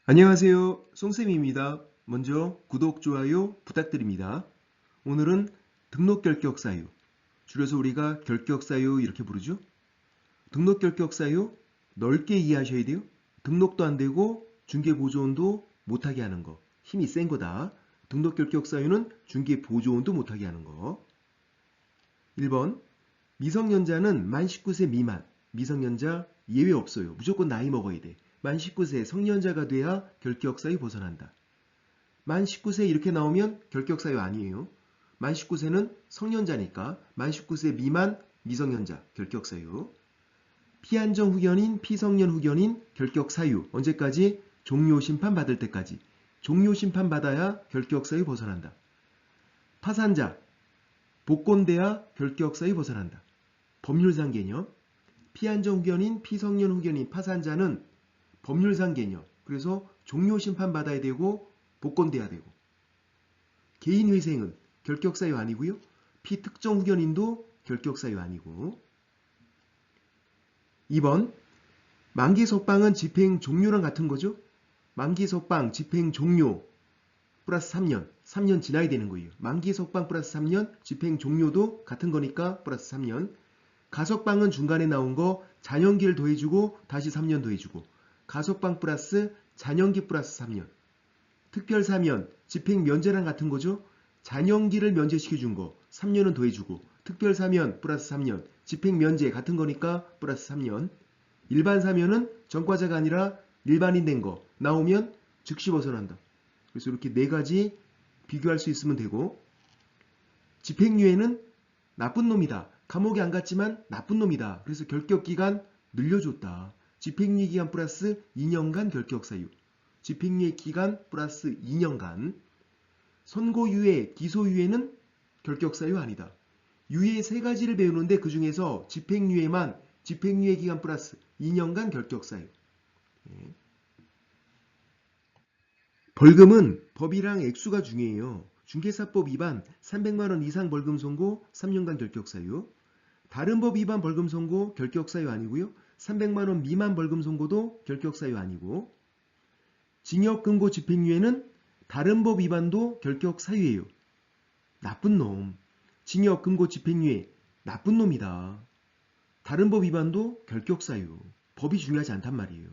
안녕하세요. 송쌤입니다. 먼저 구독, 좋아요 부탁드립니다. 오늘은 등록 결격 사유, 줄여서 우리가 결격 사유 이렇게 부르죠. 등록 결격 사유 넓게 이해하셔야 돼요. 등록도 안 되고 중개 보조원도 못하게 하는 거. 힘이 센 거다. 등록 결격 사유는 중개 보조원도 못하게 하는 거. 1번 미성년자는 만 19세 미만. 미성년자 예외 없어요. 무조건 나이 먹어야 돼. 만 19세 성년자가 돼야 결격사유 벗어난다. 만 19세 이렇게 나오면 결격사유 아니에요. 만 19세는 성년자니까 만 19세 미만 미성년자 결격사유. 피한정 후견인 피성년 후견인 결격사유 언제까지? 종료심판 받을 때까지. 종료심판 받아야 결격사유 벗어난다. 파산자 복권돼야 결격사유 벗어난다. 법률상 개념 피한정 후견인 피성년 후견인 파산자는 법률상 개념. 그래서 종료심판 받아야 되고 복권돼야 되고. 개인회생은 결격사유 아니고요. 피특정 후견인도 결격사유 아니고. 2번 만기 석방은 집행 종료랑 같은 거죠. 만기 석방 집행 종료 플러스 3년. 3년 지나야 되는 거예요. 만기 석방 플러스 3년 집행 종료도 같은 거니까 플러스 3년. 가석방은 중간에 나온 거 잔연기를 더해주고 다시 3년 더해주고. 가석방 플러스 잔연기 플러스 3년. 특별사면 집행 면제랑 같은 거죠. 잔연기를 면제시켜준 거 3년은 더해주고 특별사면 플러스 3년. 집행 면제 같은 거니까 플러스 3년. 일반 사면은 전과자가 아니라 일반인 된 거 나오면 즉시 벗어난다. 그래서 이렇게 네 가지 비교할 수 있으면 되고. 집행유예는 나쁜 놈이다. 감옥에 안 갔지만 나쁜 놈이다. 그래서 결격기간 늘려줬다. 집행유예 기간 플러스 2년간 결격사유. 집행유예 기간 플러스 2년간. 선고유예, 기소유예는 결격사유 아니다. 유예 세 가지를 배우는데 그 중에서 집행유예만 집행유예 기간 플러스 2년간 결격사유. 벌금은 법이랑 액수가 중요해요. 중개사법 위반 300만원 이상 벌금 선고 3년간 결격사유. 다른 법 위반 벌금 선고 결격사유 아니고요. 300만원 미만 벌금 선고도 결격사유 아니고. 징역 금고 집행유예는 다른 법 위반도 결격사유예요. 나쁜 놈. 징역 금고 집행유예 나쁜 놈이다. 다른 법 위반도 결격사유. 법이 중요하지 않단 말이에요.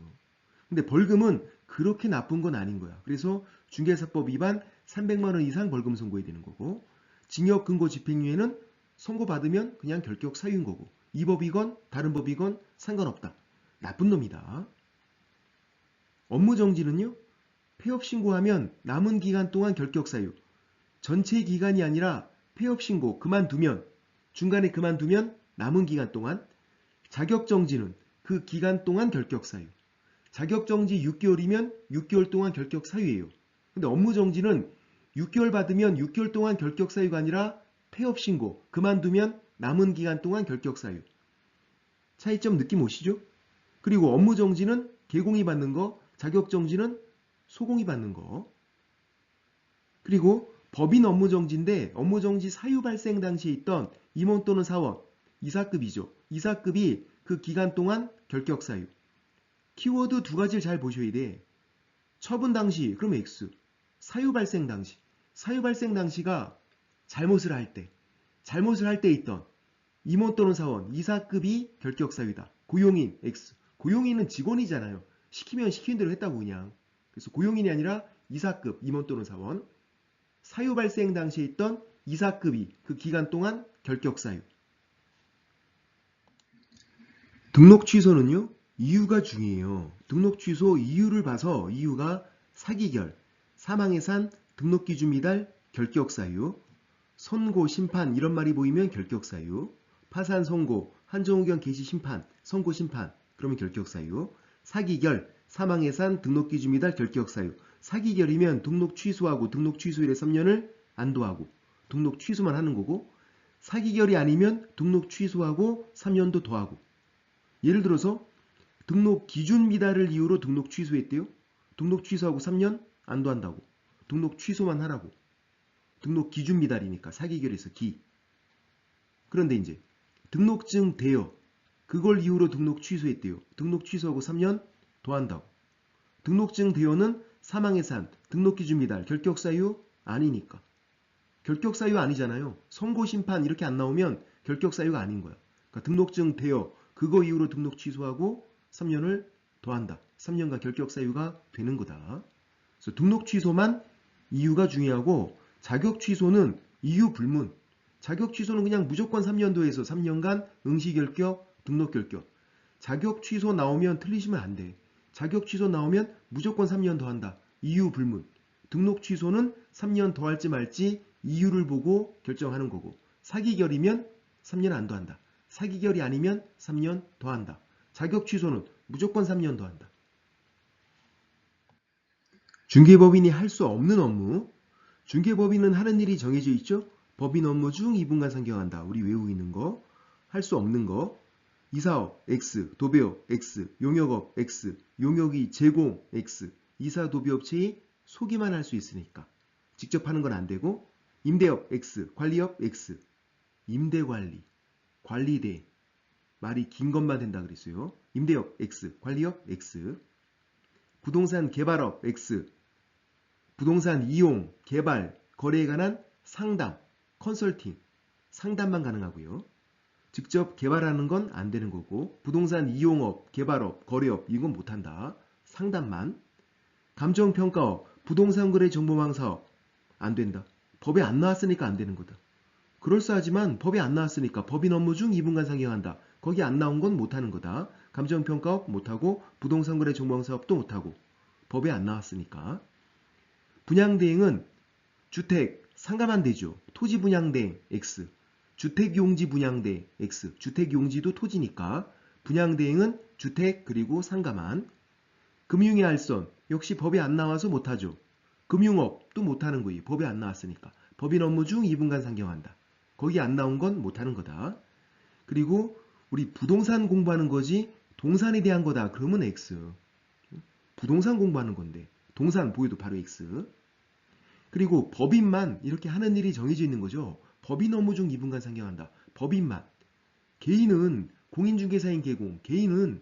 근데 벌금은 그렇게 나쁜 건 아닌 거야. 그래서 중개사법 위반 300만원 이상 벌금 선고해야 되는 거고, 징역 금고 집행유예는 선고받으면 그냥 결격사유인 거고, 이 법이건 다른 법이건 상관없다. 나쁜 놈이다. 업무정지는요. 폐업 신고하면 남은 기간 동안 결격사유. 전체 기간이 아니라 폐업 신고 그만두면, 중간에 그만두면 남은 기간 동안. 자격정지는 그 기간 동안 결격사유. 자격정지 6개월이면 6개월 동안 결격사유예요. 근데 업무정지는 6개월 받으면 6개월 동안 결격사유가 아니라 폐업신고, 그만두면 남은 기간 동안 결격사유. 차이점 느낌 오시죠? 그리고 업무정지는 개공이 받는 거, 자격정지는 소공이 받는 거. 그리고 법인 업무정지인데 업무정지 사유 발생 당시에 있던 임원 또는 사원, 이사급이죠. 이사급이 그 기간 동안 결격사유. 키워드 두 가지를 잘 보셔야 돼. 처분 당시, 그럼 X. 사유 발생 당시. 사유 발생 당시가 잘못을 할 때 있던 임원 또는 사원, 이사급이 결격사유다. 고용인 X. 고용인은 직원이잖아요. 시키면 시킨 대로 했다고 그냥. 그래서 고용인이 아니라 이사급, 임원 또는 사원. 사유 발생 당시에 있던 이사급이 그 기간 동안 결격사유. 등록 취소는요. 이유가 중요해요. 등록 취소 이유를 봐서 이유가 사기결, 사망해산, 등록기준 미달, 결격사유, 선고, 심판 이런 말이 보이면 결격사유, 파산, 선고, 한정후견 개시 심판, 선고, 심판 그러면 결격사유, 사기결, 사망해산, 등록기준 미달, 결격사유. 사기결이면 등록 취소하고 등록 취소일에 3년을 안도하고 등록 취소만 하는 거고, 사기결이 아니면 등록 취소하고 3년도 더하고. 예를 들어서 등록 기준 미달을 이유로 등록 취소했대요. 등록 취소하고 3년 안도한다고. 등록 취소만 하라고. 등록 기준 미달이니까 사기결에서 기. 그런데 이제 등록증 대여 그걸 이유로 등록 취소했대요. 등록 취소하고 3년 더 한다고. 등록증 대여는 사망의 산, 등록기준 미달, 결격사유 아니니까. 결격사유 아니잖아요. 선고 심판 이렇게 안 나오면 결격사유가 아닌 거야. 그러니까 등록증 대여 그거 이후로 등록 취소하고 3년을 더한다. 3년간 결격사유가 되는 거다. 그래서 등록 취소만 이유가 중요하고 자격 취소는 이유 불문. 자격 취소는 그냥 무조건 3년도에서 3년간 응시 결격, 등록 결격. 자격 취소 나오면 틀리시면 안 돼. 자격 취소 나오면 무조건 3년 더 한다. 이유 불문. 등록 취소는 3년 더 할지 말지 이유를 보고 결정하는 거고, 사기결이면 3년 안 더한다. 사기결이 아니면 3년 더한다. 자격 취소는 무조건 3년 더한다. 중개법인이 할 수 없는 업무. 중개법인은 하는 일이 정해져 있죠. 법인 업무 중 2분간 상경한다. 우리 외우고 있는 거. 할 수 없는 거. 이사업 X, 도배업 X, 용역업 X, 용역이 제공 X. 이사 도배업체의 소기만 할 수 있으니까 직접 하는 건 안 되고, 임대업 X, 관리업 X. 임대관리, 관리대. 말이 긴 것만 된다 그랬어요. 임대업 X, 관리업 X. 부동산 개발업 X. 부동산 이용, 개발, 거래에 관한 상담, 컨설팅, 상담만 가능하고요. 직접 개발하는 건 안 되는 거고, 부동산 이용업, 개발업, 거래업 이건 못한다. 상담만. 감정평가업, 부동산 거래 정보망 사업 안 된다. 법에 안 나왔으니까 안 되는 거다. 그럴싸하지만 법에 안 나왔으니까 법인 업무 중 2분간 상경한다. 거기 안 나온 건 못하는 거다. 감정평가업 못하고 부동산 거래 정보망 사업도 못하고 법에 안 나왔으니까. 분양대행은 주택 상가만 되죠. 토지 분양대행 X. 주택용지 분양대 X. 주택용지도 토지니까 분양대행은 주택 그리고 상가만. 금융의 알선 역시 법에 안 나와서 못하죠. 금융업도 못하는 거예요. 법에 안 나왔으니까. 법인 업무 중 2분간 상경한다. 거기 안 나온 건 못하는 거다. 그리고 우리 부동산 공부하는 거지 동산에 대한 거다. 그러면 X. 부동산 공부하는 건데 동산 보여도 바로 X. 그리고 법인만 이렇게 하는 일이 정해져 있는 거죠. 법인 업무 중 2분간 상경한다. 법인만. 개인은 공인중개사인 개공. 개인은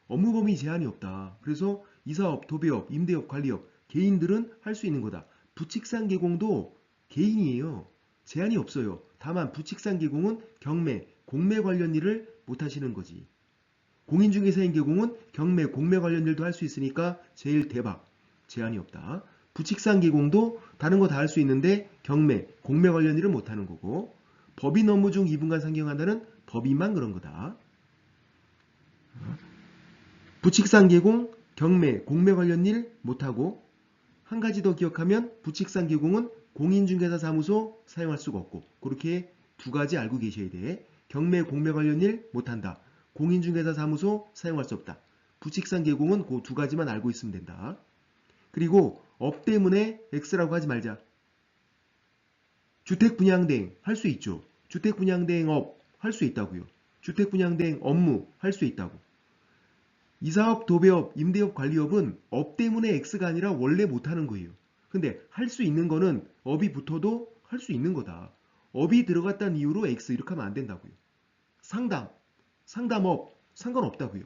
업무 범위 제한이 없다. 그래서 이사업, 도배업, 임대업, 관리업 개인들은 할 수 있는 거다. 부칙상 개공도 개인이에요. 제한이 없어요. 다만 부칙상 개공은 경매, 공매 관련 일을 못 하시는 거지. 공인중개사인 개공은 경매, 공매 관련 일도 할 수 있으니까 제일 대박. 제한이 없다. 부칙상 개공도 다른 거 다 할 수 있는데 경매, 공매 관련 일은 못 하는 거고, 법인 업무 중 2분간 상경한다는 법인만 그런 거다. 부칙상 개공, 경매, 공매 관련 일 못하고, 한 가지 더 기억하면 부칙상 개공은 공인중개사 사무소 사용할 수가 없고, 그렇게 두 가지 알고 계셔야 돼. 경매, 공매 관련 일 못한다. 공인중개사 사무소 사용할 수 없다. 부칙상 개공은 그 두 가지만 알고 있으면 된다. 그리고 업 때문에 X라고 하지 말자. 주택분양대행 할 수 있죠. 주택분양대행 업 할 수 있다고요. 주택분양대행 업무 할 수 있다고. 이사업, 도배업, 임대업, 관리업은 업 때문에 X가 아니라 원래 못하는 거예요. 근데 할 수 있는 거는 업이 붙어도 할 수 있는 거다. 업이 들어갔다는 이유로 X 이렇게 하면 안 된다고요. 상담, 상담업 상관없다고요.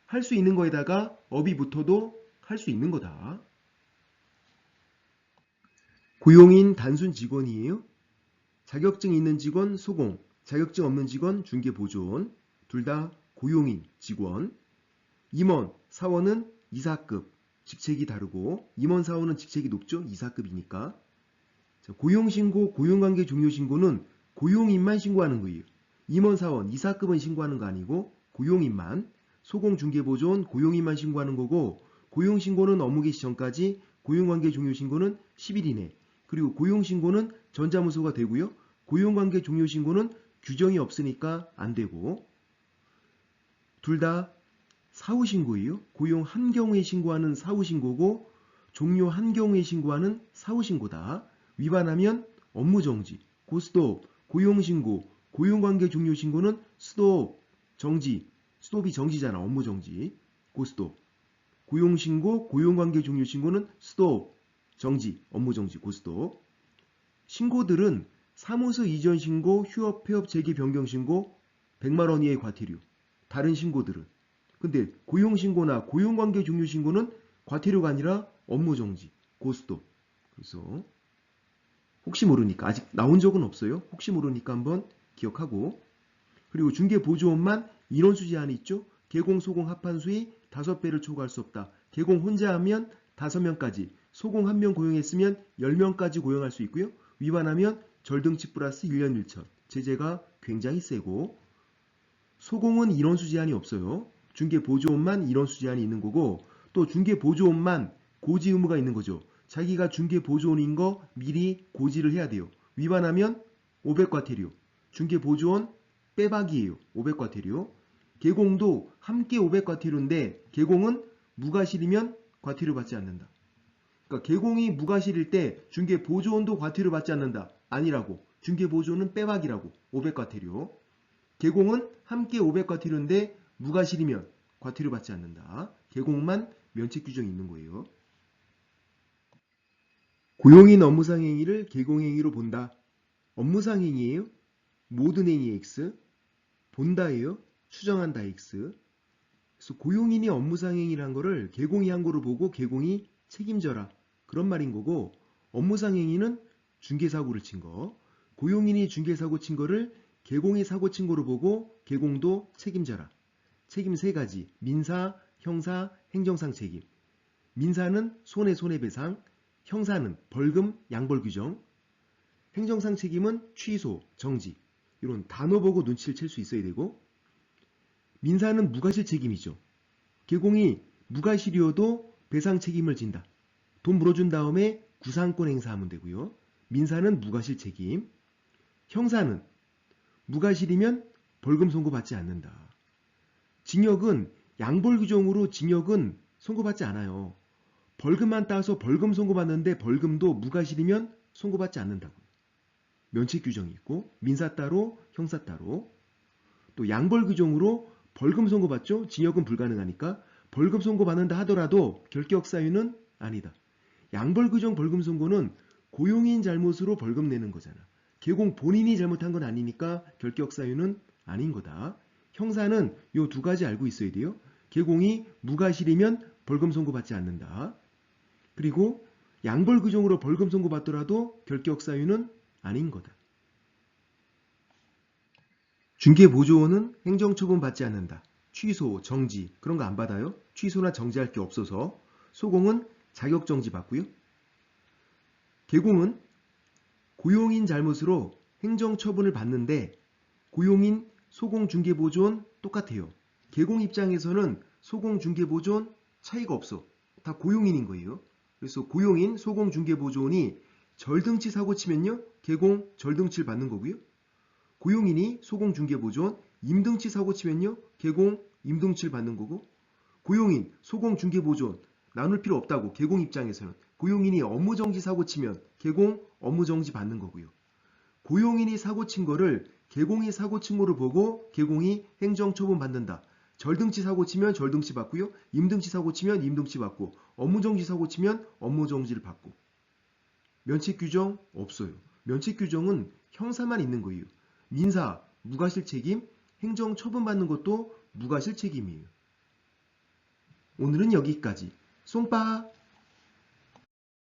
할 수 있는 거에다가 업이 붙어도 할 수 있는 거다. 고용인 단순 직원이에요. 자격증 있는 직원 소공, 자격증 없는 직원 중개보존, 둘 다 고용인 직원. 임원, 사원은 이사급, 직책이 다르고, 임원, 사원은 직책이 높죠. 이사급이니까. 고용신고, 고용관계 종료신고는 고용인만 신고하는 거예요. 임원, 사원, 이사급은 신고하는 거 아니고 고용인만. 소공, 중개보존, 고용인만 신고하는 거고, 고용신고는 업무 개시 전까지, 고용관계 종료신고는 10일 이내. 그리고 고용신고는 전자문서가 되고요. 고용관계 종료신고는 규정이 없으니까 안 되고, 둘 다 사후신고예요. 고용한 경우에 신고하는 사후신고고, 종료한 경우에 신고하는 사후신고다. 위반하면 업무정지, 고스톱, 고용신고, 고용관계 종료신고는 스톱, 정지, 스톱이 정지잖아. 업무정지, 고스톱. 고용신고, 고용관계 종료신고는 스톱, 정지, 업무정지, 고스톱. 신고들은 사무소 이전 신고, 휴업, 폐업, 재개, 변경 신고, 100만 원 이하의 과태료. 다른 신고들은 근데 고용신고나 고용관계 종료 신고는 과태료가 아니라 업무정지, 고스톱. 그래서 혹시 모르니까 아직 나온 적은 없어요. 혹시 모르니까 한번 기억하고. 그리고 중개보조원만 인원수 제한이 있죠. 개공, 소공 합한 수의 5배를 초과할 수 없다. 개공 혼자 하면 5명까지, 소공 1명 고용했으면 10명까지 고용할 수 있고요. 위반하면 절등치 플러스 1년 1천. 제재가 굉장히 세고, 소공은 인원수 제한이 없어요. 중개보조원만 인원수 제한이 있는 거고, 또 중개보조원만 고지 의무가 있는 거죠. 자기가 중개보조원인 거 미리 고지를 해야 돼요. 위반하면 500과태료. 중개보조원 빼박이에요. 500과태료. 개공도 함께 500과태료인데 개공은 무과실이면 과태료 받지 않는다. 그러니까 개공이 무과실일 때 중개보조원도 과태료 받지 않는다. 아니라고. 중개보조원은 빼박이라고. 500과태료. 개공은 함께 500과태료인데 무과실이면 과태료 받지 않는다. 개공만 면책 규정이 있는 거예요. 고용인 업무상 행위를 개공행위로 본다. 업무상 행위예요. 모든 행위 X. 본다예요. 추정한다 X. 그래서 고용인이 업무상 행위를 한 거를 개공이 한 거로 보고 개공이 책임져라. 그런 말인 거고, 업무상 행위는 중개사고를 친 거. 고용인이 중개사고 친 거를 개공이 사고 친 거로 보고 개공도 책임져라. 책임 3가지. 민사, 형사, 행정상 책임. 민사는 손해배상, 형사는 벌금, 양벌 규정, 행정상 책임은 취소, 정지. 이런 단어 보고 눈치를 챌 수 있어야 되고, 민사는 무과실 책임이죠. 개공이 무과실이어도 배상 책임을 진다. 돈 물어준 다음에 구상권 행사하면 되고요. 민사는 무과실 책임. 형사는 무과실이면 벌금 선고받지 않는다. 징역은 양벌 규정으로 징역은 선고받지 않아요. 벌금만 따서 벌금 선고받는데 벌금도 무과실이면 선고받지 않는다고요. 면책 규정이 있고 민사 따로 형사 따로. 또 양벌 규정으로 벌금 선고받죠. 징역은 불가능하니까 벌금 선고받는다 하더라도 결격 사유는 아니다. 양벌 규정 벌금 선고는 고용인 잘못으로 벌금 내는 거잖아. 개공 본인이 잘못한 건 아니니까 결격 사유는 아닌 거다. 형사는 요 2가지 알고 있어야 돼요. 개공이 무과실이면 벌금 선고받지 않는다. 그리고 양벌 규정으로 벌금 선고받더라도 결격 사유는 아닌 거다. 중개보조원은 행정처분 받지 않는다. 취소, 정지 그런 거 안 받아요. 취소나 정지할 게 없어서. 소공은 자격정지 받고요. 개공은 고용인 잘못으로 행정처분을 받는데 고용인, 소공, 중개보조원 똑같아요. 개공 입장에서는 소공, 중개보조원 차이가 없어. 다 고용인인 거예요. 그래서 고용인, 소공, 중개보조원이 절등치 사고 치면요. 개공, 절등치를 받는 거고요. 고용인이 소공, 중개보조원, 임등치 사고 치면요. 개공, 임등치를 받는 거고, 고용인, 소공, 중개보조원 나눌 필요 없다고. 개공 입장에서는 고용인이 업무정지 사고 치면 개공, 업무정지 받는 거고요. 고용인이 사고 친 거를 개공이 사고 친 거로 보고 개공이 행정처분 받는다. 절등치 사고 치면 절등치 받고요. 임등치 사고 치면 임등치 받고, 업무정지 사고 치면 업무정지를 받고. 면책 규정 없어요. 면책 규정은 형사만 있는 거예요. 민사, 무과실 책임, 행정 처분 받는 것도 무과실 책임이에요. 오늘은 여기까지. 쏨빠!